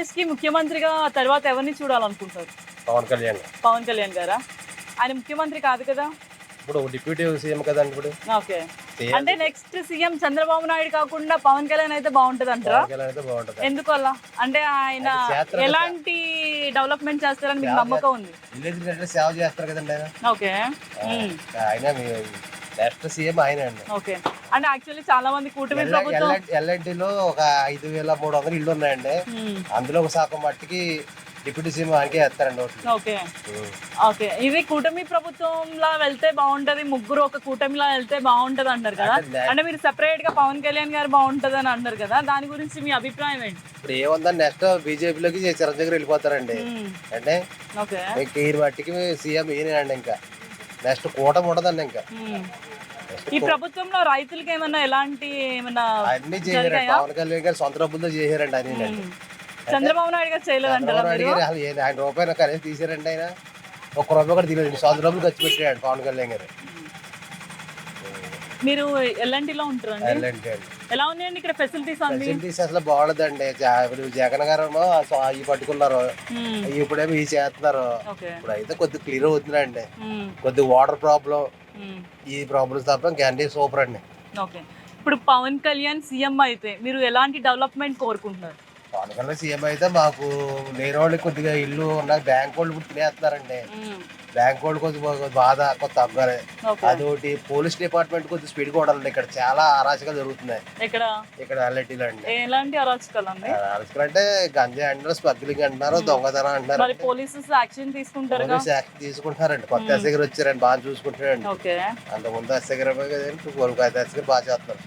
ఆంధ్రప్రదేశ్ కి ముఖ్యమంత్రిగా తర్వాత ఎవరిని చూడాలనుకుంటారు? పవన్ కళ్యాణ్. పవన్ కళ్యాణ్ గారా? ఆయన ముఖ్యమంత్రి కాదు కదా? ఇప్పుడు డిప్యూటీ సీఎం కదండి ఇప్పుడు. ఓకే. సీఎం అంటే నెక్స్ట్ సీఎం చంద్రబాబు నాయుడు కాకుండా పవన్ కళ్యాణ్ అయితే బాగుంటదంటారా? పవన్ కళ్యాణ్ అయితే బాగుంటుంది. ఎందుకు అలా? అంటే ఆయన ఆయన చేస్తారు కదా. ఎలాంటి డెవలప్మెంట్ చేస్తారని మీకు నమ్మకం ఉంది? విలేజ్ అంటే సేవ చేస్తారు కదండి ఆయన. ఓకే. ఆయన నెక్స్ట్ సీఎం ఆయన అండి. ఓకే. అంటే యాక్చువల్లీ చాలా మంది కూటమి ప్రభుత్వం ఎల్ఎన్టీలో ఒక 5,300 ఇళ్ళు ఉన్నాయండి. అందులో ఒక శాతం మట్టికి డిప్యూటీ సీఎం ఆయనకే వేస్తారండి ఓట్లు. ఓకే. ఓకే. ఇది కూటమి ప్రభుత్వంలా వెళ్తే బాగుంటది, ముగ్గురు ఒక కూటమిలా వెళ్తే బాగుంటది అంటారు కదా. అంటే మీరు సెపరేట్ గా పవన్ కళ్యాణ్ గారు బాగుంటది అని అంటారు కదా, దాని గురించి మీ అభిప్రాయం ఏంటి? ఇప్పుడు ఏముందని నెక్స్ట్ బీజేపీలోకి చిరంజీవి గారు వెళ్ళిపోతారండి. అంటే ఓకే. ఈ మట్టికి సీఎం ఈయనండి. ఇంకా నెక్స్ట్ కూటమి ఉండదండి. ఇంకా ఈ ప్రభుత్వంలో రైతులకి ఏమన్నా ఎలాంటి అన్ని చేశారండి. పవన్ కళ్యాణ్ గారు సొంత డబ్బులతో చేశారండి అన్ని. చంద్రబాబు నాయుడు గారు చేయలేదంటారా? ఆయన రూపాయలు కలిసి తీసారండి. ఆయన ఒక్క రూపాయి కూడా తీయలేదు. సొంత డబ్బులు ఖర్చు పెట్టాడు పవన్ కళ్యాణ్ గారు. మీరు ఎల్ఎన్టీలో ఉంటారండి? ఎల్ఎన్టీ అండి. ఎలా ఉన్నాయండి ఇక్కడ ఫెసిలిటీస్? ఫెసిలిటీస్ అసలు బాగుండదండి. జగన్ గారు ఇవి పట్టుకున్నారు, ఇప్పుడేమో ఇవి చేస్తున్నారు. ఇప్పుడు అయితే కొద్దిగా క్లియర్ అవుతుందండి. కొద్దిగా వాటర్ ప్రాబ్లం, ఈ ప్రాబ్లమ్స్ తప్ప గ్యారంటీ సూపర్ అండి. ఓకే. ఇప్పుడు పవన్ కళ్యాణ్ సీఎం అయితే మీరు ఎలాంటి డెవలప్మెంట్ కోరుకుంటున్నారు? పవన్ కళ్యాణ్ సీఎం అయితే మాకు లేని వాళ్ళకి కొద్దిగా ఇల్లు ఉన్న బ్యాంక్ వాళ్ళు ఇప్పుడు తినేస్తున్నారండి. బ్యాంక్ వాళ్ళు కొద్దిగా బాధ కొద్ది తగ్గాలి. అదొకటి పోలీస్ డిపార్ట్మెంట్ కొద్దిగా స్పీడ్ కూడా ఉండండి. ఇక్కడ చాలా అరాచకాలు జరుగుతున్నాయి. ఇక్కడ ఎల్ఐటీలో అండి. ఎలాంటి అరాచకాలు అండి? అరాచకాలు అంటే గంజా అంటున్నారు, స్మగ్లింగ్ అంటున్నారు, దొంగతనం అంటున్నారు. పోలీసు యాక్షన్ తీసుకుంటారు. తీసుకుంటారండి. కొత్త ఎస్ఐ గారు వచ్చారండి, బాగా చూసుకుంటారండి. అంత ముందు ఎస్ఐ గారు బాగా చేస్తున్నారు.